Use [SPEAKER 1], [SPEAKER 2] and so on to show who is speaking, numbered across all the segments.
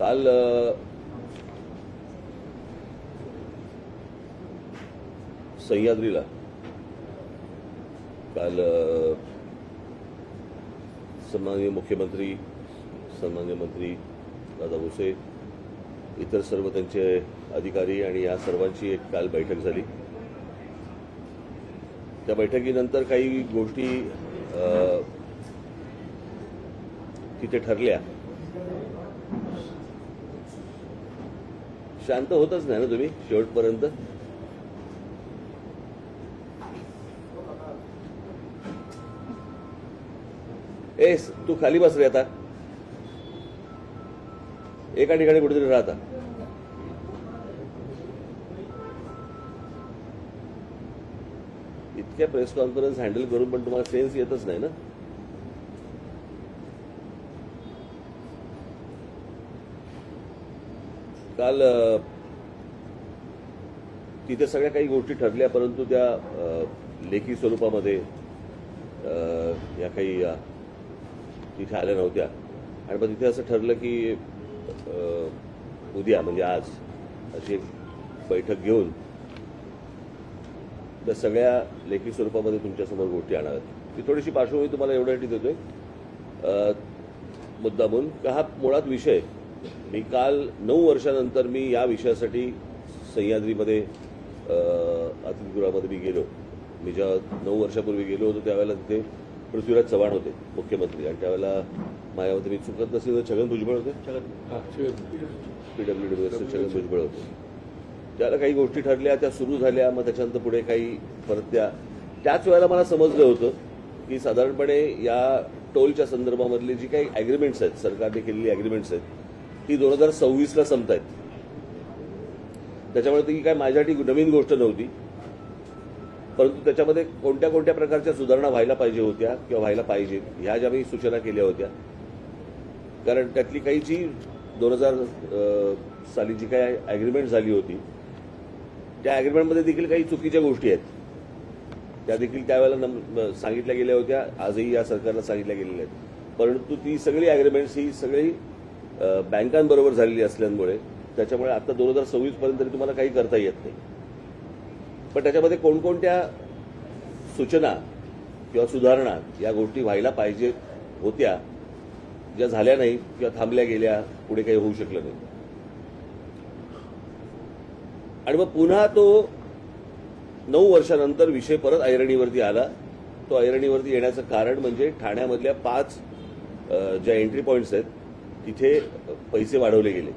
[SPEAKER 1] काल सह्याद्रीला काल सन्माननीय मुख्यमंत्री, सन्माननीय मंत्री दादा भुसे, इतर सर्व त्यांचे अधिकारी आणि या सर्वांची एक काल बैठक झाली. त्या बैठकीनंतर काही गोष्टी तिथे ठरल्या. शांत होतच नाही ना तुम्ही शेवटपर्यंत. तू खाली बस रे, आता एका ठिकाणी कुठेतरी राहता. इतक्या प्रेस कॉन्फरन्स हँडल करून पण तुम्हाला सेन्स येतच नाही ना. काल तिथे सगळ्या काही गोष्टी ठरल्या, परंतु त्या लेखी स्वरूपामध्ये या काही तिथे आल्या नव्हत्या. आणि मग तिथे असं ठरलं की उद्या म्हणजे आज अशी एक बैठक घेऊन त्या सगळ्या लेखी स्वरूपामध्ये तुमच्यासमोर गोष्टी आणाव्यात. ती थोडीशी पार्श्वभूमी तुम्हाला एवढ्यासाठी देतोय मुद्दामून का हा मुळात विषय मी काल 9 वर्षानंतर मी या विषयासाठी सह्याद्रीमध्ये अतिथीगृहामध्ये मी गेलो. मी जेव्हा 9 वर्षापूर्वी गेलो होतो त्यावेळेला तिथे पृथ्वीराज चव्हाण होते मुख्यमंत्री, आणि त्यावेळेला माझ्यामध्ये मी चुकत नसेल तर छगन भुजबळ होते, PWDचे छगन भुजबळ होते. त्याला काही गोष्टी ठरल्या, त्या सुरू झाल्या. मग त्याच्यानंतर पुढे काही परत त्याच वेळेला मला समजलं होतं की साधारणपणे या टोलच्या संदर्भामधली जी काही अॅग्रीमेंट्स आहेत, सरकारने केलेली अॅग्रीमेंट्स आहेत, ती 2026ला संपत आहेत. त्याच्यामुळे ती काय माझ्यासाठी नवीन गोष्ट नव्हती, परंतु त्याच्यामध्ये कोणत्या कोणत्या प्रकारच्या सुधारणा व्हायला पाहिजे होत्या किंवा व्हायला पाहिजेत ह्या ज्या मी सूचना केल्या होत्या. कारण त्यातली काही जी 2000 साली जी काय अॅग्रीमेंट झाली होती त्या अॅग्रीमेंटमध्ये देखील काही चुकीच्या गोष्टी आहेत. त्या देखील त्यावेळेला सांगितल्या गेल्या होत्या, आजही या सरकारला सांगितल्या गेलेल्या आहेत. परंतु ती सगळी अॅग्रीमेंट्स ही सगळी बँकांबरोबर झालेली असल्यामुळे त्याच्यामुळे आता 2026 पर्यंत तरी तुम्हाला काही करता येत नाही. पण त्याच्यामध्ये कोणकोणत्या सूचना किंवा सुधारणा या गोष्टी व्हायला पाहिजेत होत्या, ज्या झाल्या नाही किंवा थांबल्या गेल्या, पुढे काही होऊ शकलं नाही. आणि मग पुन्हा तो 9 वर्षानंतर विषय परत ऐरणीवरती आला. तो ऐरणीवरती येण्याचं कारण म्हणजे ठाण्यामधल्या 5 ज्या एंट्री पॉईंट्स आहेत तिथे पैसे वाढवले गेले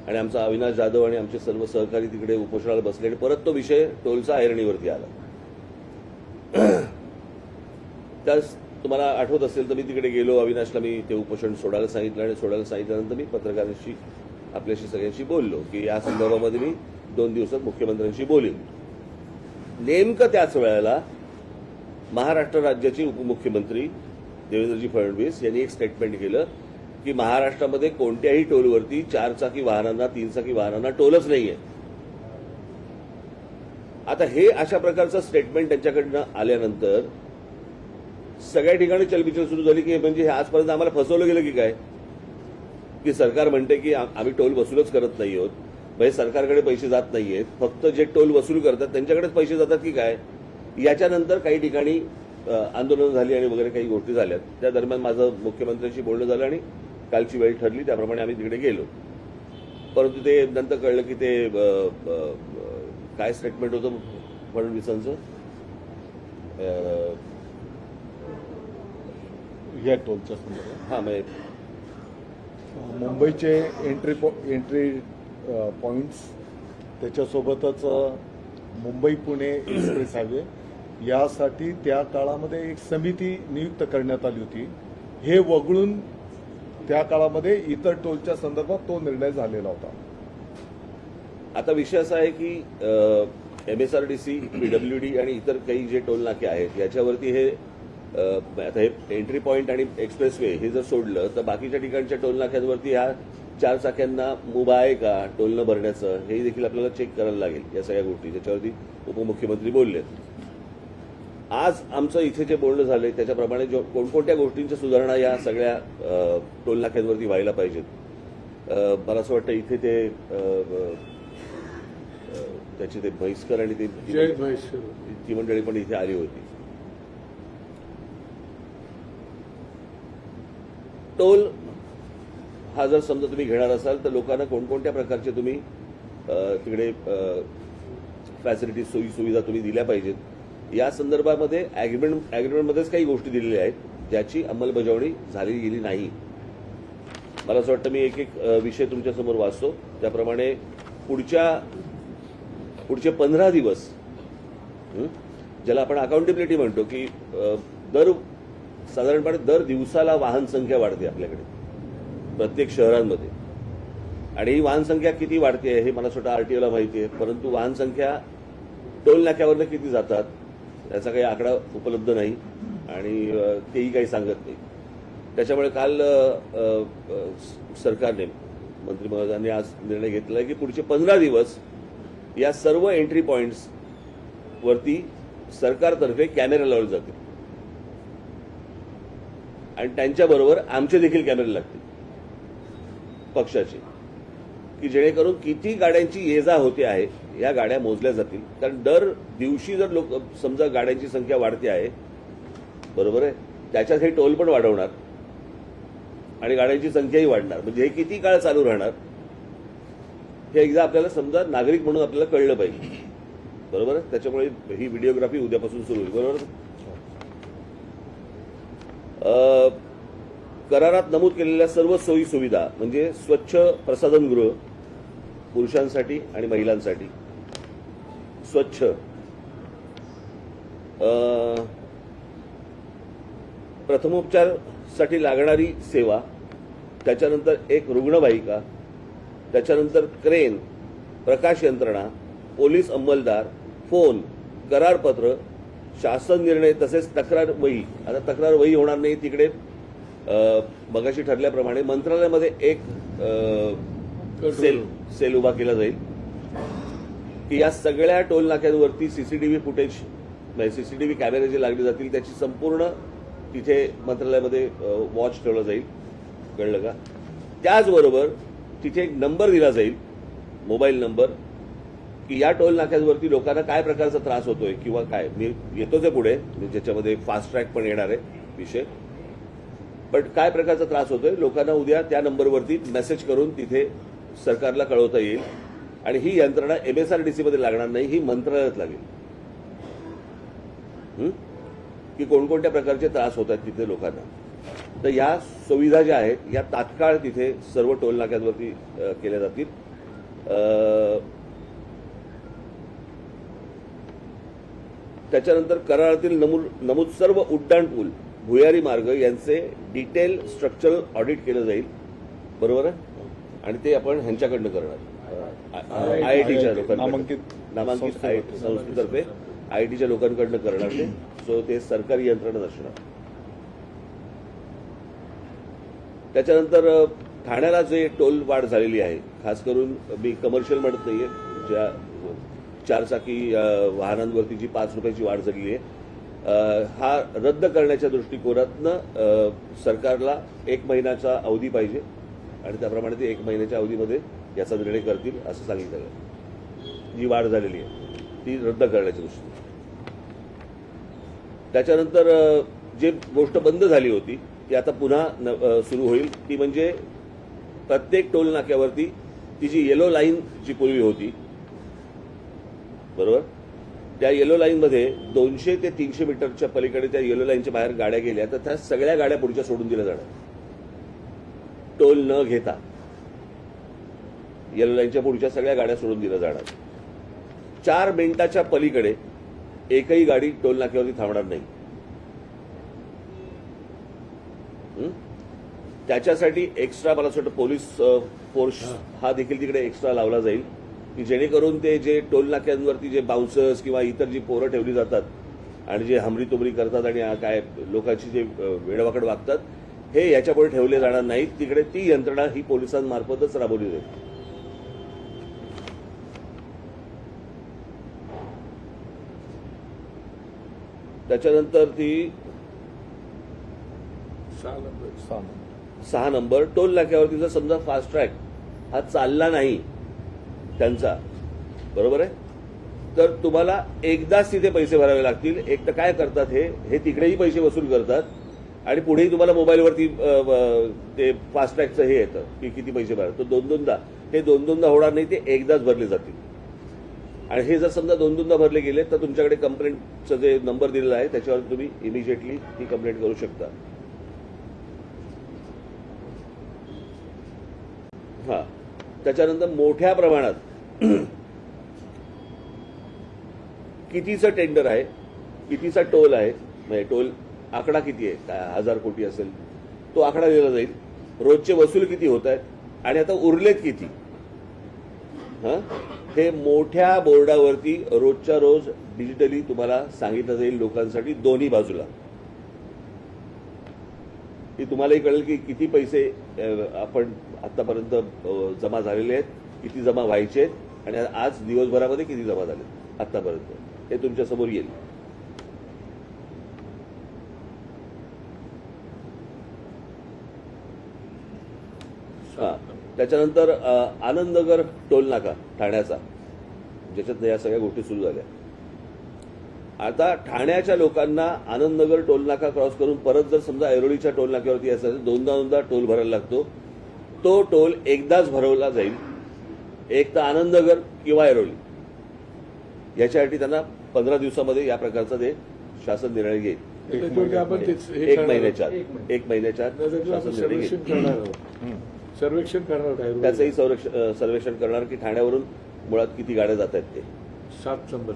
[SPEAKER 1] आणि आमचा अविनाश जाधव आणि आमचे सर्व सहकारी तिकडे उपोषणाला बसले आणि परत तो विषय टोलचा ऐरणीवरती आला. त्यास तुम्हाला आठवत असेल तर मी तिकडे गेलो, अविनाशला मी ते उपोषण सोडायला सांगितलं आणि सोडायला सांगितल्यानंतर मी पत्रकारांशी आपल्याशी सगळ्यांशी बोललो की या संदर्भामध्ये मी 2 दिवसात मुख्यमंत्र्यांशी बोलेन. नेमकं त्याच वेळेला महाराष्ट्र राज्याचे उपमुख्यमंत्री देवेंद्रजी फडणवीस यांनी एक स्टेटमेंट केलं की महाराष्ट्रामध्ये कोणत्याही टोलवरती 4 चाकी वाहनांना 3 चाकी वाहनांना टोलच नाहीये. आता हे अशा प्रकारचं स्टेटमेंट त्यांच्याकडनं आल्यानंतर सगळ्या ठिकाणी चलबिचल सुरू झाली की म्हणजे आजपर्यंत आम्हाला फसवलं गेलं की काय, की सरकार म्हणते की आम्ही टोल वसूलच करत नाही आहोत, म्हणजे सरकारकडे पैसे जात नाहीयेत, फक्त जे टोल वसूल करतात त्यांच्याकडेच पैसे जातात की काय. याच्यानंतर काही ठिकाणी आंदोलनं झाली आणि वगैरे काही गोष्टी झाल्यात. त्या दरम्यान माझं मुख्यमंत्र्यांशी बोलणं झालं आणि कालची वेळ ठरली त्याप्रमाणे आम्ही तिकडे गेलो. परंतु ते नंतर कळलं की ते काय स्टेटमेंट होतं फडणवीसांचं,
[SPEAKER 2] या टोलच्या संदर्भात.
[SPEAKER 1] हां, म्हणजे
[SPEAKER 2] मुंबईचे एंट्री पॉइंट्स, त्याच्यासोबतच मुंबई पुणे एक्सप्रेस हायवे यासाठी त्या काळामध्ये एक समिती नियुक्त करण्यात आली होती. हे वगळून त्या काळामध्ये इतर टोलच्या संदर्भात तो निर्णय झालेला होता.
[SPEAKER 1] आता विषय असा आहे की MSRDC, PWD आणि इतर काही जे टोल नाके आहेत याच्यावरती हे आता हे एंट्री पॉईंट आणि एक्सप्रेसवे हे जर सोडलं तर बाकीच्या ठिकाणच्या टोल नाक्यांवरती ह्या 4 चाक्यांना मुभा आहे का टोल न भरण्याचं हे देखील आपल्याला चेक करायला लागेल. या सगळ्या गोष्टी त्याच्यावरती उपमुख्यमंत्री बोलले. आज आमचं इथे जे बोलणं झालंय त्याच्याप्रमाणे कोणकोणत्या गोष्टींच्या सुधारणा या सगळ्या टोल नाक्यांवरती व्हायला पाहिजेत मला असं वाटतं इथे ते त्याचे ते म्हैसकर आणि ते
[SPEAKER 3] जय म्हैसूर.
[SPEAKER 1] ती मंडळी पण इथे आली होती. टोल हा जर समजा तुम्ही घेणार असाल तर लोकांना कोणकोणत्या प्रकारचे तुम्ही तिकडे फॅसिलिटीज सोयी सुविधा तुम्ही दिल्या पाहिजेत या संदर्भामध्ये अॅग्रीमेंटमध्येच काही गोष्टी दिलेल्या आहेत ज्याची अंमलबजावणी झाली गेली नाही. मला असं वाटतं मी एक एक विषय तुमच्यासमोर वाचतो. त्याप्रमाणे पुढचे 15 दिवस ज्याला आपण अकाउंटेबिलिटी म्हणतो की साधारणपणे दर दिवसाला वाहन संख्या वाढते आपल्याकडे प्रत्येक शहरांमध्ये आणि ही वाहन संख्या किती वाढते हे मला स्वतः आरटीओला माहिती आहे. परंतु वाहन संख्या टोल नाक्यावरनं किती जातात याचा काही आकडा उपलब्ध नाही आणि तेही काही सांगत नाही. त्याच्यामुळे काल सरकारने मंत्री महोदयांनी आज निर्णय घेतला की पुढचे 15 दिवस या सर्व एंट्री पॉइंट्स वरती सरकारतर्फे कॅमेरे लावले जातील आणि त्यांच्याबरोबर आमचे देखील कॅमेरे लागतील पक्षाचे की जेणेकरून किती गाड्यांची ये जा होते आहे या गाड्या मोजल्या जातील. कारण दर दिवशी जर लोक समजा गाड्यांची संख्या वाढते आहे बरोबर आहे त्याच्यात हे टोल पण वाढवणार आणि गाड्यांची संख्याही वाढणार म्हणजे हे किती काळ चालू राहणार हे एकदा आपल्याला समजा नागरिक म्हणून आपल्याला कळलं पाहिजे बरोबर आहे. त्याच्यामुळे ही व्हिडिओग्राफी उद्यापासून सुरू होईल बरोबर. करारात नमूद केलेल्या सर्व सोयी सुविधा म्हणजे स्वच्छ प्रसाधनगृह पुरुषांसाठी आणि महिलांसाठी स्वच्छ प्रथमोपचारासाठी लागणारी सेवा त्याच्यानंतर एक रुग्णवाहिका त्याच्यानंतर क्रेन प्रकाश यंत्रणा पोलीस अंमलदार फोन करारपत्र शासन निर्णय तसेच तक्रार वही. आता तक्रार वही होणार नाही तिकडे मगाशी ठरल्याप्रमाणे मंत्रालयामध्ये एक सेल उभा केला जाईल की या सगळ्या टोल नाक्यांवरती सीसीटीव्ही फुटेज म्हणजे सीसीटीव्ही कॅमेरे जे लागले जातील त्याची संपूर्ण तिथे मंत्रालयामध्ये वॉच ठेवलं जाईल कळलं का. त्याचबरोबर तिथे एक नंबर दिला जाईल मोबाईल नंबर की या टोल नाक्यांवरती लोकांना काय प्रकारचा त्रास होतोय किंवा काय. मी येतोच आहे पुढे ज्याच्यामध्ये फास्ट ट्रॅक पण येणार आहे विषय पण काय प्रकारचा त्रास होतोय लोकांना उद्या त्या नंबरवरती मेसेज करून तिथे सरकारला कळवता येईल आणि ही यंत्रणा MSRDCमध्ये लागणार नाही ही मंत्रालयात लागेल की कोणकोणत्या प्रकारचे त्रास होत आहेत तिथे लोकांना. तर या सुविधा ज्या आहेत या तात्काळ तिथे सर्व टोल नाक्यांवरती केल्या जातील. त्याच्यानंतर करारातील नमूद सर्व उड्डाण पूल भुयारी मार्ग यांचे डिटेल स्ट्रक्चरल ऑडिट केलं जाईल बरोबर आहे आणि ते आपण ह्यांच्याकडनं करणार IITच्या लोकांकडून नामांकित संस्थेतर्फे IITच्या लोकांकडनं करणार ते. सो ते सरकारी यंत्रणा असणार. त्याच्यानंतर ठाण्याला जे टोल वाढ झालेली आहे खास करून मी कमर्शियल म्हणत नाहीये ज्या 4 चाकी वाहनांवरती जी 5 रुपयाची वाढ झालेली आहे हा रद्द करण्याच्या दृष्टिकोनातनं सरकारला 1 महिन्याचा अवधी पाहिजे आणि त्याप्रमाणे ते 1 महिन्याच्या अवधीमध्ये याचा निर्णय करतील असं सांगितलं आहे. जी वाढ झालेली आहे ती रद्द करण्याच्या दृष्टीने. त्याच्यानंतर जे गोष्ट बंद झाली होती ती आता पुन्हा सुरू होईल ती म्हणजे प्रत्येक टोल नाक्यावरती ती जी येलो लाईन जी पूर्वी होती बरोबर त्या येलो लाईनमध्ये 200 ते 300 मीटरच्या पलीकडे त्या येलो लाईनच्या बाहेर गाड्या गेल्या तर त्या सगळ्या गाड्या पुढच्या सोडून दिल्या जाणार टोल न घेता. येलो लाईनच्या पुढच्या सगळ्या गाड्या सोडून दिल्या जाणार. 4 मिनिटाच्या पलीकडे एकही गाडी टोल नाक्यावरती थांबणार नाही. त्याच्यासाठी एक्स्ट्रा मला असं वाटतं पोलीस फोर्स हा देखील तिकडे एक्स्ट्रा लावला जाईल की जेणेकरून ते जे टोल नाक्यांवरती जे बाउन्सर्स किंवा इतर जी पोरं ठेवली जातात आणि जे हमरी तुमरी करतात आणि काय लोकांची जे वेडवाकड वागतात हे याच्यापुढे ठेवले जाणार नाहीत. तिकडे ती यंत्रणा ही पोलिसांमार्फतच राबवली जाईल. त्याच्यानंतर ती 6 नंबर टोल नाक्यावरती जर समजा फास्ट ट्रॅक हा चालला नाही त्यांचा, बरोबर आहे, तर तुम्हाला एकदाच तिथे पैसे भरावे लागतील. एक तर काय करतात हे तिकडेही पैसे वसूल करतात आणि पुढेही तुम्हाला मोबाईलवरती ते फास्टॅगचं हे येतं की किती पैसे भरा. तो दोन-दोनदा होणार नाही, ते एकदाच भरले जातील. आणि हे जर समजा दोन-दोनदा भरले गेले तर तुमच्याकडे कंप्लेंटचं जे नंबर दिलेला आहे त्याच्यावर तुम्ही इमिजिएटली ही कंप्लेंट करू शकता. हा, त्याच्यानंतर मोठ्या प्रमाणात कितीचं टेंडर आहे, कितीचा टोल आहे, म्हणजे टोल आकडा किती आहे, काय 1000 कोटी असेल तो आकडा दिला जाईल. रोजचे वसूल किती होत आहेत आणि आता उरलेत किती, हे मोठ्या बोर्डावरती रोजच्या रोज डिजिटली तुम्हाला सांगितलं जाईल लोकांसाठी, दोन्ही बाजूला. की तुम्हालाही कळेल की किती पैसे आपण आतापर्यंत जमा झालेले आहेत, किती जमा व्हायचे आहेत आणि आज दिवसभरामध्ये किती जमा झाले आतापर्यंत, हे तुमच्या समोर येईल. हा, त्याच्यानंतर आनंदनगर टोल नाका ठाण्याचा, ज्याच्यात या सगळ्या गोष्टी सुरू झाल्या. आता ठाण्याच्या लोकांना आनंदनगर टोल नाका क्रॉस करून परत जर समजा ऐरोलीच्या टोल नाक्यावरती असेल, दोनदा टोल भरायला लागतो. तो टोल एकदाच भरवला जाईल, एक तर आनंदनगर किंवा ऐरोली. याच्यासाठी त्यांना 15 दिवसामध्ये या प्रकारचा ते शासन निर्णय घेईल. एक महिन्याच्या शासन निर्णय घेईल.
[SPEAKER 3] सर्वेक्षण करणार काय,
[SPEAKER 1] त्याचंही सर्वेक्षण करणार की ठाण्यावरून मुळात किती गाड्या जात आहेत ते.
[SPEAKER 3] 7 नंबर.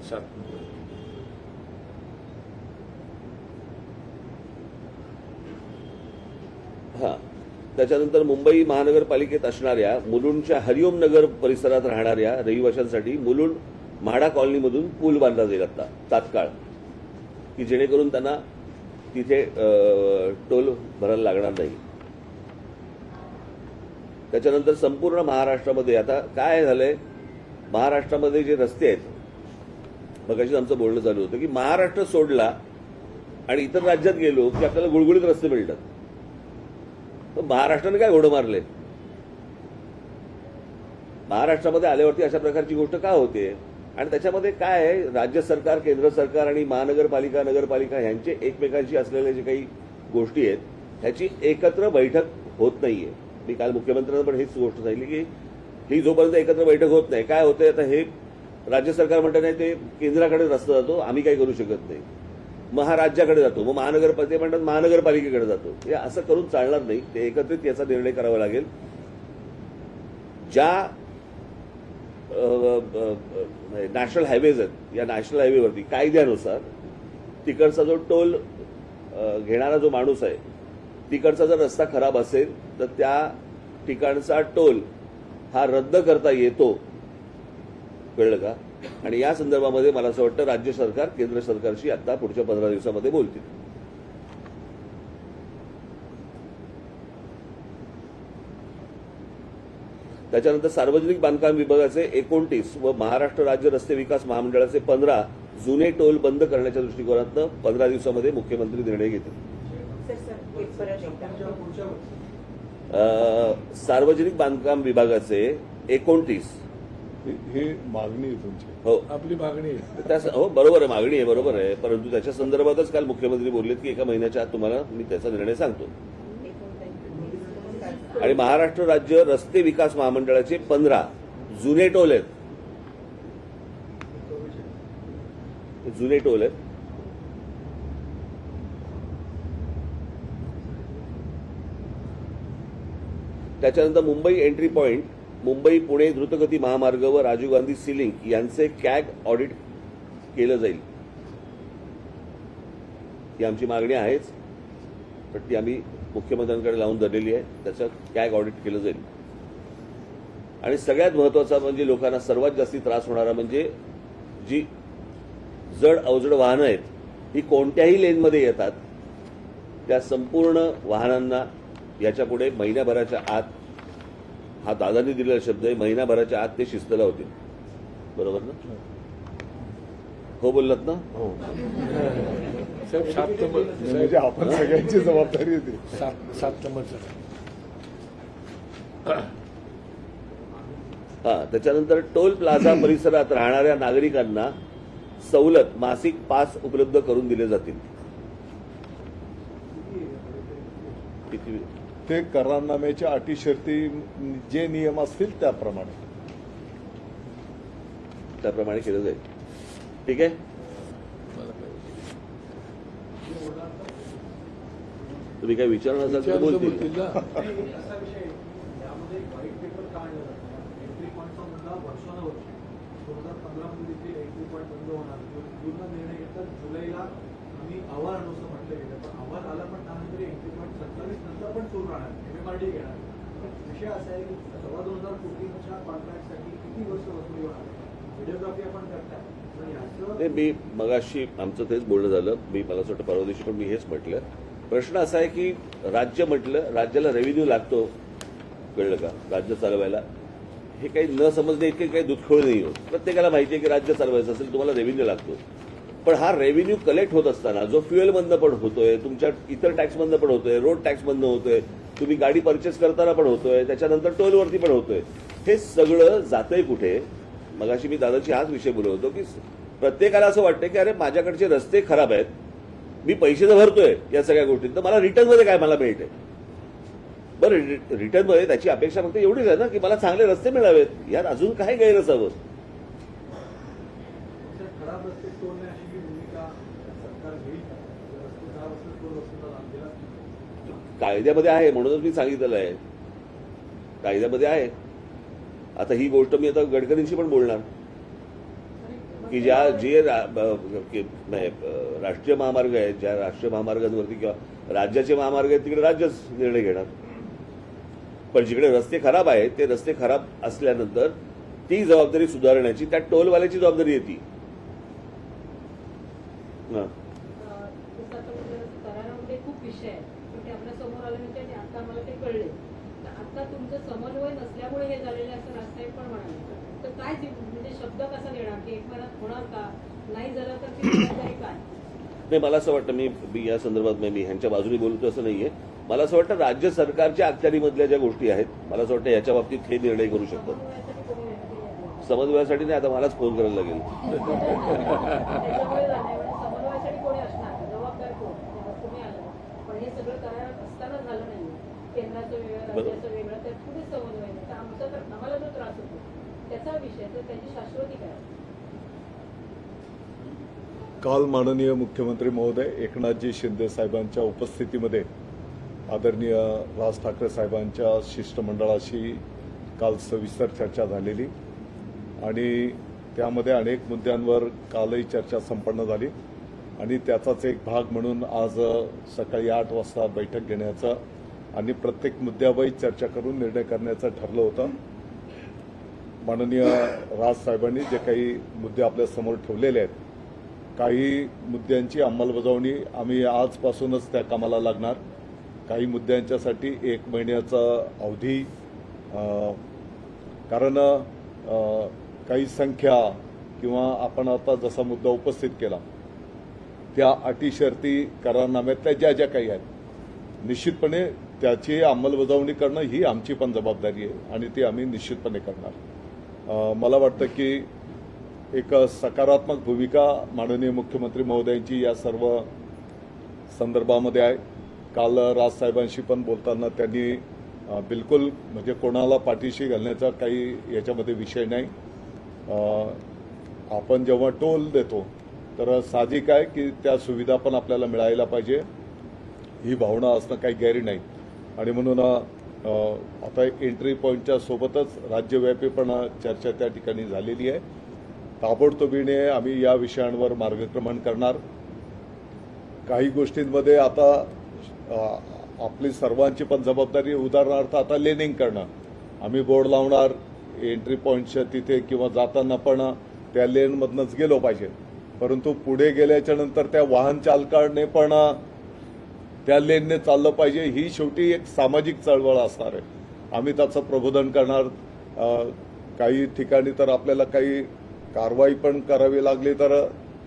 [SPEAKER 1] हा, त्याच्यानंतर मुंबई महानगरपालिकेत असणाऱ्या मुलुंडच्या हरिओम नगर परिसरात राहणाऱ्या रहिवाशांसाठी मुलुंड म्हाडा कॉलनीमधून पूल बांधला जाईल आता तात्काळ, की जेणेकरून त्यांना तिथे टोल भरायला लागणार नाही. त्याच्यानंतर संपूर्ण महाराष्ट्रामध्ये आता काय झालंय, महाराष्ट्रामध्ये जे रस्ते आहेत, मगाशीच आमचं बोलणं चालू होतं की महाराष्ट्र सोडला आणि इतर राज्यात गेलो की आपल्याला गुळगुळीत रस्ते मिळतात. तर महाराष्ट्राने काय घोडं मारले, महाराष्ट्रामध्ये आल्यावरती अशा प्रकारची गोष्ट का होते. आणि त्याच्यामध्ये काय आहे, राज्य सरकार, केंद्र सरकार आणि महानगरपालिका, नगरपालिका यांचे एकमेकांशी असलेल्या जे काही गोष्टी आहेत ह्याची एकत्र बैठक होत नाहीये. मी काल मुख्यमंत्र्यांना पण हेच गोष्ट सांगितली की ही जोपर्यंत एकत्र बैठक होत नाही, काय होतंय, आता हे राज्य सरकार म्हणतं नाही ते केंद्राकडे रस्ता जातो, आम्ही काही करू शकत नाही, मग हा राज्याकडे जातो, मग महानगरपालिका म्हणतात महानगरपालिकेकडे जातो. हे असं करून चालणार नाही, ते एकत्रित याचा निर्णय करावा लागेल. ज्या नॅशनल हायवेज आहेत, या नॅशनल हायवेवरती कायद्यानुसार तिकडचा जो टोल घेणारा जो माणूस आहे, तिकडचा जर रस्ता खराब असेल तर त्या ठिकाणचा टोल हा रद्द करता येतो, कळलं का. आणि या संदर्भामध्ये मला असं वाटतं राज्य सरकार केंद्र सरकारशी आता पुढच्या 15 दिवसामध्ये बोलतील. त्याच्यानंतर सार्वजनिक बांधकाम विभागाचे 29 व महाराष्ट्र राज्य रस्ते विकास महामंडळाचे 15 जुने टोल बंद करण्याच्या दृष्टिकोनातून 15 दिवसामध्ये मुख्यमंत्री निर्णय घेतील. सार्वजनिक बांधकाम विभागाचे 29,
[SPEAKER 2] हे मागणी आहे तुमची.
[SPEAKER 1] हो,
[SPEAKER 3] आपली मागणी आहे.
[SPEAKER 1] हो, बरोबर आहे, मागणी आहे, बरोबर आहे. परंतु त्याच्या संदर्भातच काल मुख्यमंत्री बोललेत की 1 महिन्याच्या आत तुम्हाला मी त्याचा निर्णय सांगतो. आणि महाराष्ट्र राज्य रस्ते विकास महामंडळाचे 15 जुने टोल आहेत, जुने टोल आहेत. त्याच्यानंतर मुंबई एंट्री पॉइंट, मुंबई पुणे द्रुतगती महामार्ग व राजीव गांधी सी लिंक यांचे कॅग ऑडिट केलं जाईल. ही आमची मागणी आहेच, पण ती आम्ही मुख्यमंत्र्यांकडे लावून धरलेली आहे. त्याचं कॅग ऑडिट केलं जाईल. आणि सगळ्यात महत्वाचा म्हणजे लोकांना सर्वात जास्ती त्रास होणारा म्हणजे जी जड अवजड वाहनं आहेत, ही कोणत्याही लेनमध्ये येतात, त्या संपूर्ण वाहनांना याच्यापुढे महिन्याभराच्या आत, हा दादांनी दिलेला शब्द आहे, महिन्याभराच्या आत ते शिस्तला होतील. बरोबर ना? हो बोललात ना?
[SPEAKER 2] हो,
[SPEAKER 3] साहेब 7 नंबर.
[SPEAKER 2] म्हणजे आपण सगळ्यांची जबाबदारी होती.
[SPEAKER 3] 7 नंबर.
[SPEAKER 1] त्याच्यानंतर टोल प्लाझा परिसरात राहणाऱ्या नागरिकांना सवलत मासिक पास उपलब्ध करून दिले जातील. किती?
[SPEAKER 2] ते करारनाम्याच्या अटी शर्ती जे नियम असतील त्याप्रमाणे
[SPEAKER 1] केलं जाईल. ठीक आहे. तुम्ही काय विचारणार असाल तर बोलतील.
[SPEAKER 3] बोलतील ना.
[SPEAKER 4] असा विषय यामध्ये व्हाईट पेपर का आणलं जातं? एंट्री पॉईंटचा मुद्दा वर्षानुवर्ष 2015 मध्ये देखील एंट्री पॉईंट बंद होणार पूर्ण निर्णय घेतात. जुलैला आम्ही अहवाल आणू असं म्हटलं गेलं, पण अहवाल आला पण त्यानंतर एंट्री पॉईंट 27 नंतर पण सुरू राहणार, MMRD घेणार. पण विषय असा आहे की 2,500 कोटींच्या कॉन्ट्रॅक्टसाठी किती वर्ष वसुली होणार? व्हिडिओग्राफी आपण करताय, पण याचं
[SPEAKER 1] मी मगाशी आमचं तेच बोलणं झालं. मला असं वाटतं परवा दिवशी पण मी हेच म्हटलं. प्रश्न असा आहे की राज्य म्हटलं, राज्याला रेव्हेन्यू लागतो, कळलं का, राज्य चालवायला. हे काही न समजणे इतके काही दुधखोळ नाही होत. प्रत्येकाला माहिती आहे की राज्य चालवायचं असेल तुम्हाला रेव्हेन्यू लागतो. पण हा रेव्हेन्यू कलेक्ट होत असताना जो फ्युएलमधनं पण होतोय, तुमच्या इतर टॅक्समधनं पण होतोय, रोड टॅक्समधनं होतोय, तुम्ही गाडी परचेस करताना पण होतोय, त्याच्यानंतर टोलवरती पण होतोय, हे सगळं जातंय कुठे? मगाशी मी दादाची हाच विषय बोलत होतो की प्रत्येकाला असं वाटतं की अरे माझ्याकडचे रस्ते खराब आहेत, मी पैसे तर भरतोय या सगळ्या गोष्टीत, तर मला रिटर्नमध्ये काय मला मिळतंय? बरं, रिटर्नमध्ये त्याची अपेक्षा फक्त एवढीच आहे ना की मला चांगले रस्ते मिळावेत. यात अजून काय गैर असावं?
[SPEAKER 4] खराब रस्ते तोडण्याची भूमिका सरकार घेईल का? रस्ते खराब असतील तो रस्त्याला लाभ दिला.
[SPEAKER 1] कायद्यामध्ये आहे, म्हणूनच मी सांगितलेलं आहे, कायद्यामध्ये आहे. आता ही गोष्ट मी आता गडकरींशी पण बोलणार की जे राष्ट्रीय महामार्ग आहेत, ज्या राष्ट्रीय महामार्गांवरती किंवा राज्याचे महामार्ग आहेत तिकडे राज्यच निर्णय घेणार. पण जिकडे रस्ते खराब आहेत ते रस्ते खराब असल्यानंतर ती जबाबदारी सुधारण्याची त्या टोलवाल्याची जबाबदारी येते.
[SPEAKER 5] करारामध्ये खूप विषय आहेत, पण ते आपल्या समोर आल्यानंतर आणि आता मला ते कळले. तर आता तुमचं समन्वय नसल्यामुळे हे झालेलं असं राजसाहेब पण म्हणाले. तर काय म्हणजे शब्द कसा देणार की एक महिन्यात होणार का? नाही झालं तर ती जबाबदारी काय?
[SPEAKER 1] नाही, मला असं वाटतं, मी या संदर्भात मी ह्यांच्या बाजूने बोलतो असं नाहीये. मला असं वाटतं राज्य सरकारच्या अखत्यारीमधल्या ज्या गोष्टी आहेत, मला असं वाटतं याच्या बाबतीत हे निर्णय करू शकतात.
[SPEAKER 5] समन्वयासाठी कोणी आहे?
[SPEAKER 1] समन्वयासाठी नाही, आता मलाच फोन करायला लागेल.
[SPEAKER 5] त्याच्यामुळे झालंय. म्हणजे समन्वयासाठी कोणी असणार? जबाबदार कोण? तुम्ही आलं, पण हे सगळं करार असताना झालं नाही. केंद्राचं वेगळं, राज्याचं वेगळं, त्यात कुठे समन्वय नाही. तर आमचा तर आम्हाला जो त्रास होतो त्याचा विषय, तर त्याची शाश्वती काय?
[SPEAKER 2] काल माननीय मुख्यमंत्री महोदय एकनाथजी शिंदे साहेबांच्या उपस्थितीमध्ये आदरणीय राज ठाकरे साहेबांच्या शिष्टमंडळाशी काल सविस्तर चर्चा झालेली आणि त्यामध्ये अनेक मुद्द्यांवर कालही चर्चा संपन्न झाली आणि त्याचाच एक भाग म्हणून आज सकाळी 8 वाजता बैठक घेण्याचा आणि प्रत्येक मुद्द्यावरही चर्चा करून निर्णय करण्याचं ठरलं होतं. माननीय राज साहेबांनी जे काही मुद्दे आपल्या समोर ठेवलेले आहेत, काही मुद्द्यांची अंमलबजावणी आम्ही आजपासूनच त्या कामाला लागणार. काही मुद्द्यांच्यासाठी 1 महिन्याचा अवधी, कारण काही संख्या किंवा आपण आता जसा मुद्दा उपस्थित केला त्या अटी शर्ती करारनाम्यातल्या ज्या ज्या काही आहेत, निश्चितपणे त्याची अंमलबजावणी करणं ही आमची पण जबाबदारी आहे आणि ती आम्ही निश्चितपणे करणार. मला वाटतं की एक सकारात्मक भूमिका माननीय मुख्यमंत्री महोदयांची या सर्व संदर्भामध्ये आहे. काल राजसाहेबांशी पण बोलताना त्यांनी बिलकुल म्हणजे कोणाला पाठीशी घालण्याचा काही याच्यामध्ये विषय नाही. आपण जेव्हा टोल देतो तर साहजिक आहे की त्या सुविधा पण आपल्याला मिळायला पाहिजे, ही भावना असणं काही गैर नाही. आणि म्हणून आता एंट्री पॉईंटच्या सोबतच राज्यव्यापी पण चर्चा त्या ठिकाणी झालेली आहे. ताबडतोबीने आम्ही या विषयांवर मार्गक्रमण करणार. काही गोष्टींमध्ये आता आपली सर्वांची पण जबाबदारी, उदाहरणार्थ आता लेनिंग करणं, आम्ही बोर्ड लावणार एंट्री पॉईंटच्या तिथे किंवा जाताना पण त्या लेनमधनंच गेलो पाहिजे, परंतु पुढे गेल्याच्या नंतर त्या वाहन चालकाने पण त्या लेनने चाललं पाहिजे. ही शेवटी एक सामाजिक चळवळ असणार आहे. आम्ही त्याचं प्रबोधन करणार. काही ठिकाणी तर आपल्याला काही कारवाई पण करावी लागली तर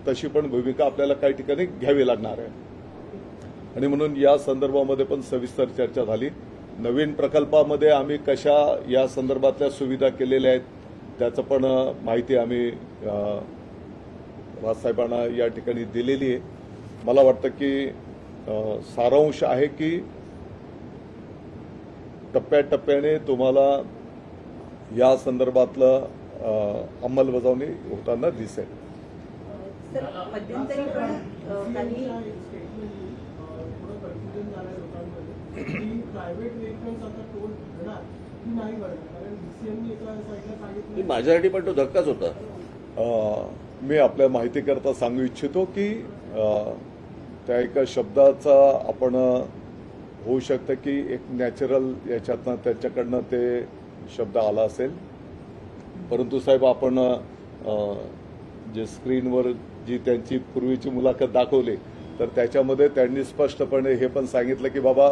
[SPEAKER 2] तशी पण भूमिका आपल्याला काही ठिकाणी घ्यावी लागणार आहे. आणि म्हणून या संदर्भामध्ये पण सविस्तर चर्चा झाली. नवीन प्रकल्पामध्ये आम्ही कशा या संदर्भातल्या सुविधा केलेल्या आहेत त्याचं पण माहिती आम्ही राजसाहेबांना या ठिकाणी दिलेली आहे. मला वाटतं की सारांश आहे की टप्प्याटप्प्याने तुम्हाला या संदर्भातलं अंमलबजावणी होताना दिसेल.
[SPEAKER 6] सर मध्यंतरी पण काही
[SPEAKER 4] थोडं कन्फ्युजन झालंय लोकांमध्ये की प्रायव्हेट व्हेकल्स आता टोल भरणार की नाही भरणार, कारण DCM नी एका साईडला सांगितलं
[SPEAKER 1] माझ्यासाठी पण तो धक्काच होता.
[SPEAKER 2] मी आपल्या माहितीकरता सांगू इच्छितो की त्या एका शब्दाचा आपण होऊ शकतं की एक नॅचरल याच्यातनं त्याच्याकडनं ते शब्द आला असेल, परंतु साहेब आपण जे स्क्रीनवर जी त्यांची पूर्वीची मुलाखत दाखवली तर त्याच्यामध्ये त्यांनी स्पष्टपणे हे पण सांगितलं की बाबा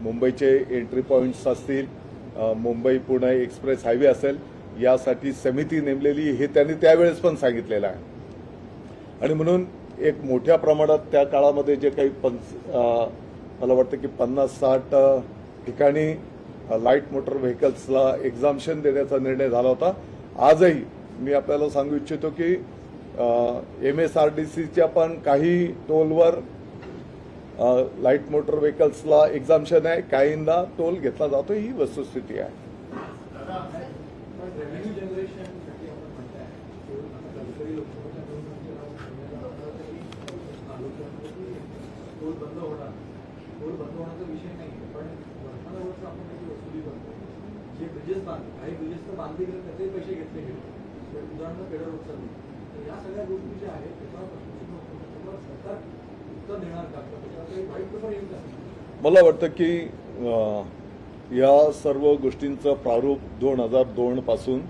[SPEAKER 2] मुंबईचे एंट्री पॉईंट्स असतील, मुंबई पुणे एक्सप्रेस हायवे असेल, यासाठी समिती नेमलेली हे त्यांनी त्यावेळेस पण सांगितलेलं आहे. आणि म्हणून एक मोठ्या प्रमाणात त्या काळामध्ये जे काही मला वाटतं की 50-60 ठिकाणी लाईट मोटर व्हेकल्सला एक्झाम्शन देण्याचा निर्णय झाला होता. आजही मी आपल्याला सांगू इच्छितो की MSRTCच्या पण काही टोलवर लाईट मोटर व्हेकल्सला एक्झाम्शन आहे, काहींना टोल घेतला जातो, ही वस्तुस्थिती आहे.
[SPEAKER 4] पण रेव्हेन्यू जनरेशनसाठी आपण म्हणताय कधीतरी लोकसभेच्या तालुक्यामध्ये टोल बंद होणार, टोल बंद होण्याचा विषय नाही, पण वर्षानुवर्ष आपण त्याची वसुली करतो. जे ब्रिजेस काही ब्रिजेस तर बांधले गेले त्याचे पैसे घेतले गेले, उदाहरण पेडर उचलली, तर या सगळ्या गोष्टी ज्या आहेत त्याच्यावर सरकार उत्तर देणार का, त्याच्यावर काही वाईट पेपर येईल का?
[SPEAKER 2] मला वाटतं की या सर्व गोष्टींचं प्रारूप 2002 पासून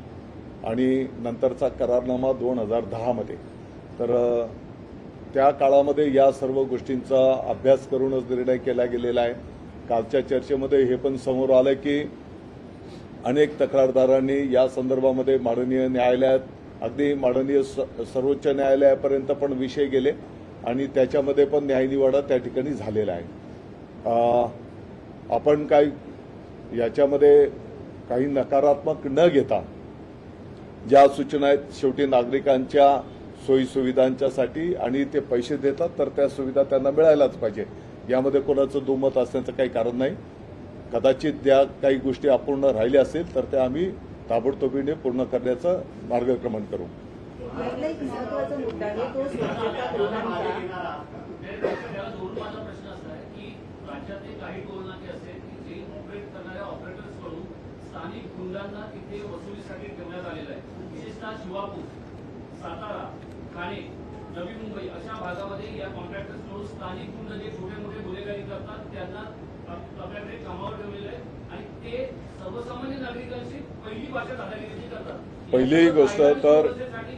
[SPEAKER 2] आणि नंतरचा करारनामा 2010 मध्ये, तर त्या काळामध्ये या सर्व गोष्टींचा अभ्यास करूनच निर्णय केला गेलेला आहे. कालच्या चर्चेमध्ये हे पण समोर आलं की अनेक तक्रारदारांनी या संदर्भामध्ये माननीय न्यायालयात, अगदी माननीय सर्वोच्च न्यायालयापर्यंत पण विषय गेले आणि त्याच्यामध्ये पण न्यायनिवाडा त्या ठिकाणी झालेला आहे. आपण काय याच्यामध्ये काही नकारात्मक न घेता ज्या सूचना आहेत शेवटी नागरिकांच्या सोयीसुविधांच्यासाठी आणि ते पैसे देतात तर त्या सुविधा त्यांना मिळायलाच पाहिजे, यामध्ये कोणाचं दुमत असण्याचं काही कारण नाही. कदाचित त्या काही गोष्टी अपूर्ण राहिल्या असेल तर त्या आम्ही ताबडतोबीने पूर्ण करण्याचं मार्गक्रमण करू.
[SPEAKER 6] यातला एक महत्वाचा मुद्दा आहे तो स्वच्छतागृहांचा.
[SPEAKER 7] त्याला जोडून माझा प्रश्न असा आहे की राज्यातले काही टोल नाके असेल की जे ऑपरेट करणाऱ्या ऑपरेटर्सकडून स्थानिक गुंडांना तिथे वसुलीसाठी ठेवण्यात आलेलं आहे. विशेषतः शिवापूर, सातारा, ठाणे, नवी मुंबई अशा भागामध्ये या कॉन्ट्रॅक्टर्सकडून स्थानिक गुंड जे छोटे मोठे गुन्हेगारी करतात त्यांना आपल्याकडे कामावर ठेवलेलं आहे आणि ते सर्वसामान्य नागरिकांची पहिली भाषा दादागिरीची करतात.
[SPEAKER 2] पहिली गोष्ट तर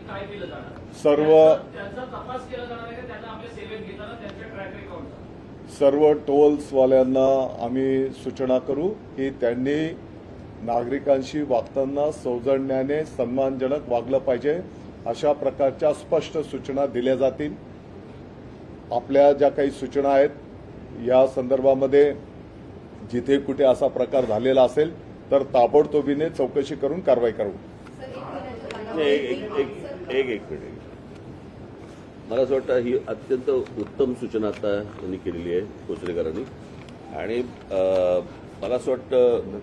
[SPEAKER 7] काय केलं जाणार,
[SPEAKER 2] सर्व
[SPEAKER 7] त्यांचा तपास केला जाणार आहे, त्यांना आपल्या सेवेत घेताना त्यांच्या ट्रॅक रेकॉर्डचा
[SPEAKER 2] सर्व टोल्सवाल्यांना आम्ही सूचना करू की त्यांनी नागरिकांशी वागताना सौजन्याने सन्मानजनक वागलं पाहिजे, अशा प्रकारच्या स्पष्ट सूचना दिल्या जातील. आपल्या ज्या काही सूचना आहेत या संदर्भामध्ये जिथे कुठे असा प्रकार झालेला असेल तर ताबडतोबीने चौकशी करून कारवाई करू.
[SPEAKER 1] एक मिनिट. मला असं वाटतं ही अत्यंत उत्तम सूचना आता त्यांनी केलेली आहे कोचरेकरांनी, आणि मला असं वाटतं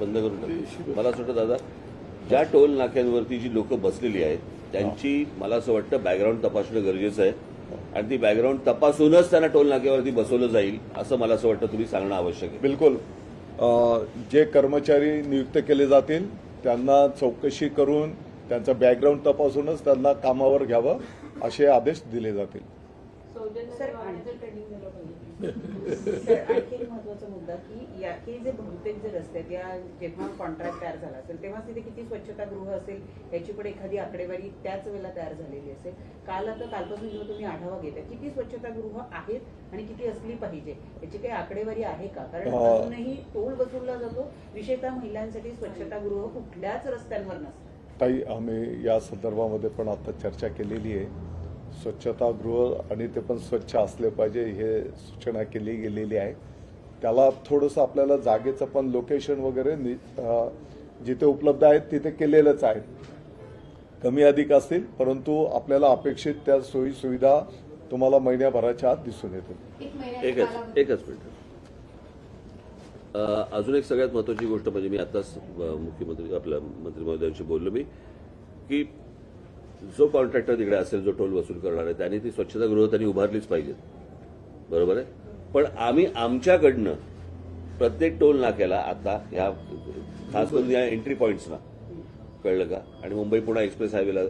[SPEAKER 1] बंद करून टाकू. मला असं वाटतं दादा, ज्या टोल नाक्यांवरती जी लोक बसलेली आहेत त्यांची मला असं वाटतं बॅकग्राऊंड तपासणं गरजेचं आहे आणि ती बॅकग्राऊंड तपासूनच त्यांना टोल नाक्यावरती बसवलं जाईल असं मला असं वाटतं तुम्ही सांगणं आवश्यक आहे.
[SPEAKER 2] बिलकुल. जे कर्मचारी नियुक्त केले जातील त्यांना चौकशी करून त्यांचं बॅकग्राऊंड तपासूनच त्यांना कामावर घ्यावं असे आदेश दिले जातील.
[SPEAKER 5] सौजन्य वाढण्याचं ट्रेनिंग झालं पाहिजे.
[SPEAKER 6] सर आणखी एक महत्वाचा मुद्दा की हे जे बहुतेक जे रस्ते आहेत या जेव्हा कॉन्ट्रॅक्ट तयार झाला असेल तेव्हा तिथे किती स्वच्छतागृह असेल याची पण एखादी आकडेवारी त्याच वेळेला तयार झालेली असेल. कालपासून जेव्हा तुम्ही आढावा घेता किती स्वच्छतागृह आहेत आणि किती असली पाहिजे याची काही आकडेवारी आहे का? कारण अजूनही टोल वसूलला जातो, विशेषतः महिलांसाठी स्वच्छतागृह कुठल्याच रस्त्यांवर नसतात.
[SPEAKER 2] ताई, आम्ही या संदर्भामध्ये पण आता चर्चा केलेली आहे. स्वच्छतागृह आणि ते पण स्वच्छ असले पाहिजे हे सूचना केली गेलेली आहे. त्याला थोडंसं आपल्याला जागेचं पण लोकेशन वगैरे जिथे उपलब्ध आहेत तिथे केलेलंच आहे. कमी अधिक असतील, परंतु आपल्याला अपेक्षित त्या सोयी सुविधा तुम्हाला महिन्याभराच्या आत दिसून येतील.
[SPEAKER 1] एकच मिनिट. अजून एक सगळ्यात महत्वाची गोष्ट म्हणजे मी आताच मुख्यमंत्री आपल्या मंत्री महोदयांशी बोललो मी की जो कॉन्ट्रॅक्टर तिकडे असेल, जो टोल वसूल करणार आहे, त्यांनी ती स्वच्छतागृह त्यांनी उभारलीच पाहिजेत. बरोबर आहे. पण आम्ही आमच्याकडनं प्रत्येक टोल नाक्याला आता ह्या खास करून या एंट्री पॉईंट्सना, कळलं का, आणि मुंबई पुणे एक्सप्रेस हायवेला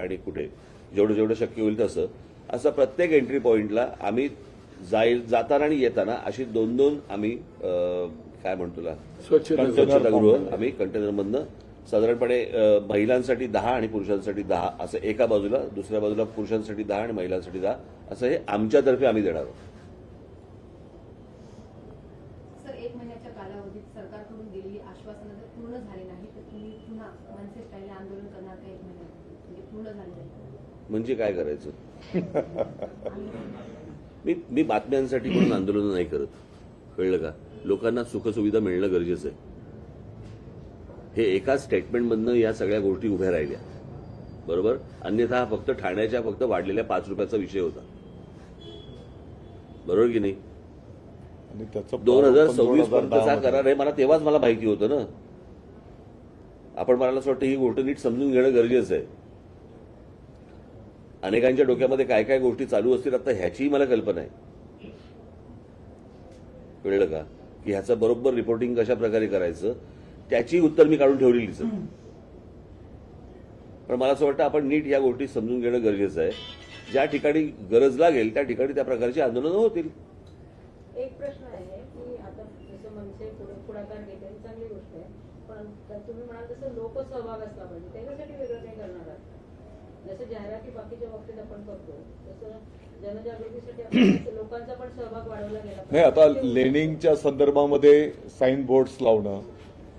[SPEAKER 1] आणि कुठे जेवढं जेवढं शक्य होईल तसं असं प्रत्येक एंट्री पॉईंटला आम्ही जाताना आणि येताना अशी 2-2 आम्ही काय म्हणतो तुला स्वच्छतागृह आम्ही कंटेनरमधनं साधारणपणे महिलांसाठी 10 आणि पुरुषांसाठी 10 असं एका बाजूला, दुसऱ्या बाजूला पुरुषांसाठी 10 आणि महिलांसाठी 10 असं हे आमच्यातर्फे आम्ही देणार आहोत.
[SPEAKER 8] सर, 1 महिन्याच्या कालावधीत सरकारकडून दिलेली आश्वासनं जर पूर्ण झाली नाही तर तुम्ही पुन्हा मनसे स्टाईलने आंदोलन करणार का 1 महिन्यात? म्हणजे पूर्ण झाले नाही
[SPEAKER 1] म्हणजे काय करायचं? मी बातम्यांसाठी म्हणून आंदोलन नाही करत, कळलं का. लोकांना सुखसुविधा मिळणं गरजेचं आहे. हे एका स्टेटमेंटमधनं या सगळ्या गोष्टी उभ्या राहिल्या, बरोबर. अन्यथा हा फक्त ठाण्याच्या फक्त वाढलेल्या 5 रुपयाचा विषय होता, बरोबर की नाही.
[SPEAKER 2] आणि त्याचं
[SPEAKER 1] 2026 पर्यंतचा करार आहे. तेव्हाच मला माहिती होतं ना. मला असं वाटतं ही गोष्ट नीट समजून घेणं गरजेचं आहे. अनेकांच्या डोक्यामध्ये काय काय गोष्टी चालू असतील आता ह्याचीही मला कल्पना आहे, कळलं का, की ह्याचं बरोबर रिपोर्टिंग कशा प्रकारे करायचं त्याची उत्तर मी काढून ठेवलेलीच आहे. पण मला असं वाटतं आपण नीट या गोष्टी समजून घेणं गरजेचं आहे. ज्या ठिकाणी गरज लागेल त्या ठिकाणी त्या प्रकारची आंदोलनं होतील.
[SPEAKER 5] एक प्रश्न आहे की आता जसं मनसे पुढाकार घेते ही चांगली गोष्ट आहे, पण तुम्ही म्हणाल तसं लोकसहभाग असला पाहिजे, त्याच्यासाठी वेगळं काही करणार आहात? जसं जाहिराती बाकीच्या बाबतीत आपण करतो तसं जनजागृतीसाठी आपण लोकांचा पण सहभाग वाढवला गेला
[SPEAKER 2] नाही. आता लेनिंगच्या संदर्भामध्ये साईन बोर्ड्स लावणं,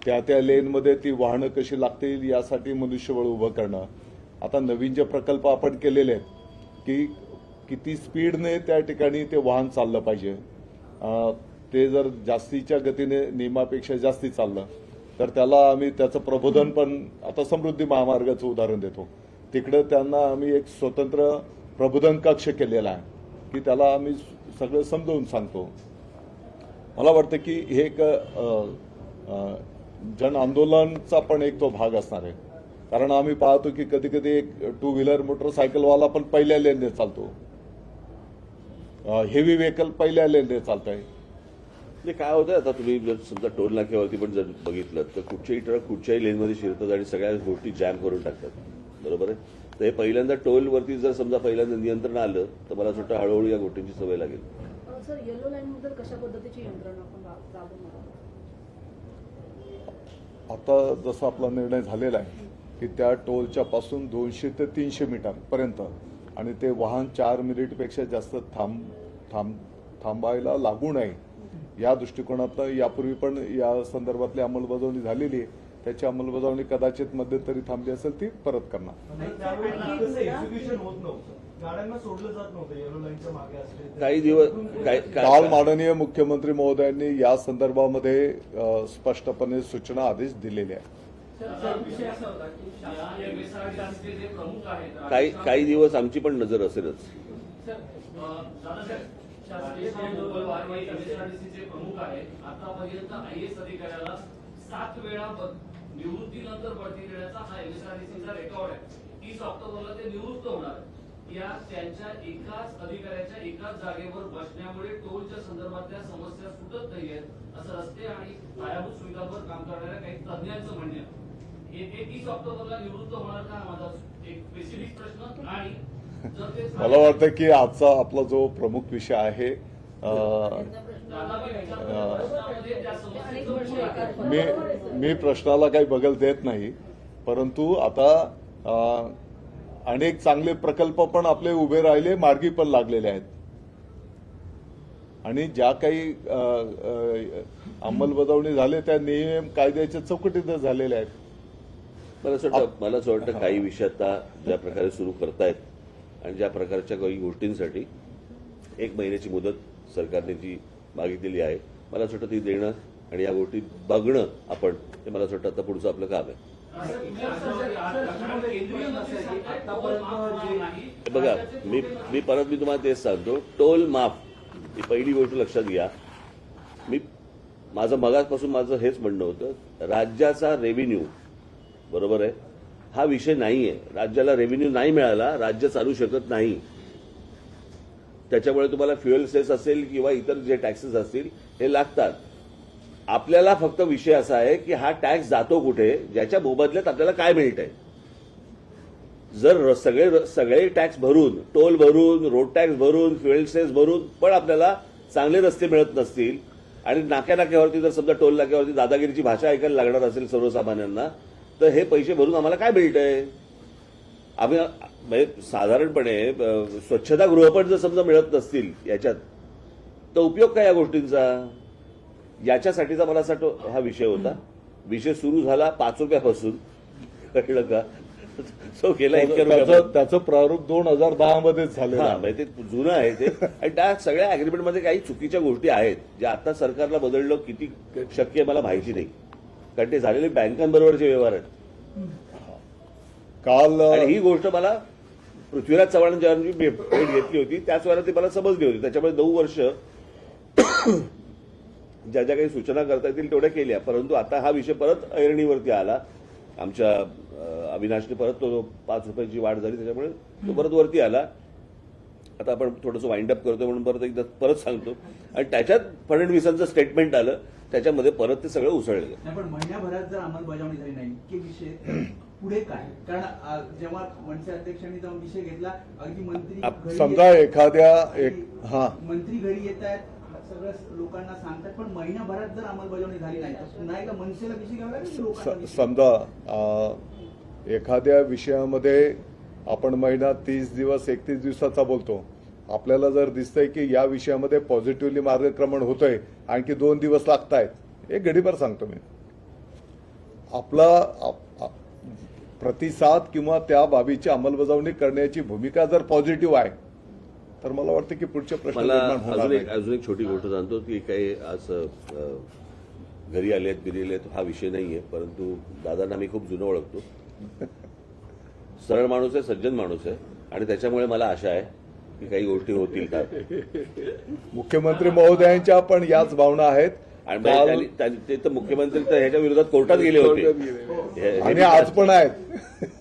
[SPEAKER 2] त्या लेनमध्ये ती वाहनं कशी लागतील यासाठी मनुष्यबळ उभं करणं. आता नवीन जे प्रकल्प आपण केलेले आहेत की किती स्पीडने त्या ठिकाणी ते वाहन चाललं पाहिजे, ते जर जास्तीच्या गतीने नियमापेक्षा जास्ती चाललं तर त्याला आम्ही त्याचं प्रबोधन पण, आता समृद्धी महामार्गाचं उदाहरण देतो, तिकडं त्यांना आम्ही एक स्वतंत्र प्रबोधन कक्ष केलेला आहे की त्याला आम्ही सगळं समजावून सांगतो. मला वाटतं की हे एक जन आंदोलनचा पण एक तो भाग असणार आहे. कारण आम्ही पाहतो की कधी कधी एक 2 व्हीलर मोटरसायकलवाला पण पहिल्या लेनने चालतो, हेवी व्हेकल पहिल्या लेनने चालत आहे.
[SPEAKER 1] म्हणजे काय होतं आता तुम्ही जर समजा टोल नाक्यावरती पण जर बघितलं तर कुठच्याही ट्रक कुठच्याही लेनमध्ये शिरतात आणि सगळ्या गोष्टी जॅम करून टाकतात, बरोबर आहे. तर हे पहिल्यांदा टोलवरती जर समजा पहिल्यांदा नियंत्रण आलं तर मला असं वाटतं हळूहळू या गोष्टींची सवय लागेल.
[SPEAKER 8] सर, येलो लाईन बद्दल कशा पद्धतीची यंत्रणा आपण राबवणार आहोत?
[SPEAKER 2] आता जसा आपला निर्णय झालेला आहे की त्या टोलच्या पासून 200 ते 300 मीटर पर्यंत आणि ते वाहन 4 मिनिटपेक्षा जास्त थांबायला लागू नये या दृष्टिकोनातनं यापूर्वी पण या संदर्भातली अंमलबजावणी झालेली आहे. त्याची अंमलबजावणी कदाचित मध्यंतरी थांबली असेल ती परत करणार.
[SPEAKER 1] काही दिवस
[SPEAKER 2] काल माननीय मुख्यमंत्री महोदयांनी या संदर्भामध्ये स्पष्टपणे सूचना आदेश दिलेले आहेत.
[SPEAKER 1] काही दिवस आमची पण नजर असेलच.
[SPEAKER 7] प्रमुख आहेत आतापर्यंत IAS अधिकाऱ्याला 7 वेळा निवृत्तीनंतर बढती देण्याचा हा MSRDCचा रेकॉर्ड आहे. 30 ऑक्टोबरला ते निवृत्त होणार. या त्यांच्या एकाच अधिकाऱ्याच्या एकाच जागेवर बसण्यामुळे टोलच्या संदर्भातल्या समस्या सुटत नाहीयेत असं रस्ते आणि पायाभूत सुविधांवर काम करणाऱ्या काही तज्ञांचं म्हणणं आहे. हे 30 ऑक्टोबरला निवृत्त होणार का, माझा एक स्पेसिफिक प्रश्न. आणि
[SPEAKER 2] मला वाटतं की आजचा आपला जो प्रमुख विषय आहे मी प्रश्नाला काही बगल देत नाही, परंतु आता अनेक चांगले प्रकल्प पण आपले उभे राहिले, मार्गी पण लागलेले आहेत आणि ज्या काही अंमलबजावणी झाले त्या नियम कायद्याच्या चौकटीतच झालेल्या आहेत.
[SPEAKER 1] मला असं वाटतं काही विषय आता ज्या प्रकारे सुरू करतायत आणि ज्या प्रकारच्या काही गोष्टींसाठी 1 महिन्याची मुदत सरकारने जी मागितलेली आहे मला असं वाटतं ती देणं आणि या गोष्टी बघणं आपण ते मला असं वाटतं आता पुढचं आपलं काम आहे. हे बघा मी परत तुम्हाला तेच सांगतो, टोल माफ ही पहिली गोष्ट लक्षात घ्या. माझं मगाचपासून माझं हेच म्हणणं होतं, राज्याचा रेव्हेन्यू बरोबर आहे हा विषय नाहीये. राज्याला रेव्हेन्यू नाही मिळाला राज्य चालू शकत नाही. त्याच्यामुळे तुम्हाला फ्युएल सेस असेल किंवा इतर जे टॅक्सेस असतील हे लागतात. आपल्याला फक्त विषय असा आहे की हा टॅक्स जातो कुठे, ज्याच्या मोबदल्यात आपल्याला काय मिळतंय. जर सगळे टॅक्स भरून, टोल भरून, रोड टॅक्स भरून, फ्युएल सेस भरून पण आपल्याला चांगले रस्ते मिळत नसतील आणि नाक्यावरती जर समजा टोल नाक्यावरती दादागिरीची भाषा ऐकायला लागणार असेल सर्वसामान्यांना, तर हे पैसे भरून आम्हाला काय मिळतंय. आम्ही म्हणजे साधारणपणे स्वच्छतागृह पण जर समजा मिळत नसतील याच्यात, तर उपयोग काय या गोष्टींचा. याच्यासाठीचा मला असं वाटतं हा विषय होता. विषय सुरू झाला 5 रुपयापासून, कळलं का. सो गेला
[SPEAKER 2] त्याचं प्रारूप 2010 मध्येच झालं.
[SPEAKER 1] हा म्हणजे ते जुनं आहे ते. आणि त्या सगळ्या अग्रीमेंटमध्ये काही चुकीच्या गोष्टी आहेत ज्या आता सरकारला बदलणं किती शक्य आहे मला माहिती नाही, कारण ते झालेले बँकांबरोबरचे व्यवहार आहेत.
[SPEAKER 2] काल
[SPEAKER 1] आणि ही गोष्ट मला पृथ्वीराज चव्हाण जेव्हा मी भेट घेतली होती त्याच वेळेला ती मला समजली होती. त्याच्यामुळे 9 वर्ष ज्या ज्या काही सूचना करता येतील तेवढ्या केल्या, परंतु आता हा विषय परत ऐरणीवरती आला. आमच्या अविनाशने परत तो 5 रुपयाची वाढ झाली, त्याच्यामुळे तो परत वरती आला. आता आपण थोडंसं वाइंड अप करतोय म्हणून परत सांगतो. आणि त्याच्यात फडणवीसांचं स्टेटमेंट आलं, त्याच्यामध्ये परत ते सगळं उसळलं.
[SPEAKER 9] नाही, पण महिन्याभरात जर अंमलबजावणी झाली नाही की विषय पुढे काय. कारण जेव्हा मनसे अध्यक्षांनी जाऊन विषय घेतला, अगदी मंत्री
[SPEAKER 2] समजा एखाद्या
[SPEAKER 9] मंत्री घरी येत आहेत, सगळं लोकांना सांगतात, पण महिनाभरात जर अंमलबजावणी झाली नाही तर पुन्हा एकदा मनसेला विषय घ्यावा लागेल लोकांना.
[SPEAKER 2] समजा एखाद्या विषयामध्ये आपण महिना 30 दिवस 31 दिवसाचा बोलतो, आपल्याला जर दिसतंय की या विषयामध्ये पॉझिटिव्हली मार्गक्रमण होतंय, आणखी 2 दिवस लागतायत, एक घडीभर सांगतो मी, आपला प्रतिसाद किंवा त्या बाबीची अंमलबजावणी करण्याची भूमिका जर पॉझिटिव्ह आहे तर मला वाटतं की पुढच्या प्रश्न
[SPEAKER 1] मला
[SPEAKER 2] निर्माण होणार नाही.
[SPEAKER 1] अजून एक छोटी गोष्ट सांगतो की काही आज घरी आलेत बिरेलेत हा विषय नाहीये, परंतु दादांना मी खूप जुनं ओळखतो. सरळ माणूस आहे, सज्जन माणूस आहे, आणि त्याच्यामुळे मला आशा आहे की काही गोष्टी होतील का.
[SPEAKER 2] मुख्यमंत्री महोदयांच्या पण याच भावना आहेत.
[SPEAKER 1] आणि ते तर मुख्यमंत्री तर ह्याच्या विरोधात कोर्टात गेले होते
[SPEAKER 2] आणि आज पण आहेत.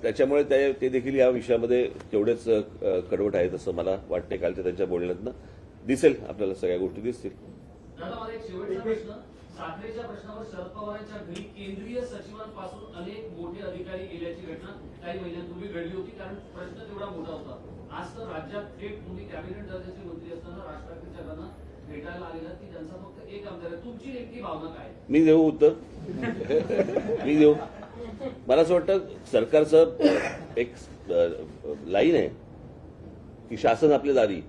[SPEAKER 1] त्याच्यामुळे ते देखील या विषयामध्ये तेवढेच कडवट आहेत असं मला वाटते. कालच्या त्यांच्या बोलण्यातनं दिसेल, आपल्याला सगळ्या गोष्टी दिसतील.
[SPEAKER 7] दादा, मला एक शेवटचा प्रश्न. साखरेच्या प्रश्नावर शरद पवारांच्या घरी केंद्रीय सचिवांपासून अनेक मोठे अधिकारी गेल्याची घटना काही महिन्यांपूर्वी घडली होती, कारण प्रश्न तेवढा मोठा होता. आज तर राज्यात थेट तुम्ही कॅबिनेट दर्जाचे मंत्री असताना राज ठाकरेंच्या घरांना भेटायला आलेला की ज्यांचा फक्त एक आमदार आहे. तुमची नेमकी भावना काय.
[SPEAKER 1] मी देऊ उत्तर. मी देऊ. मला असं वाटतं सरकारचं एक लाईन आहे की शासन आपल्या दारी.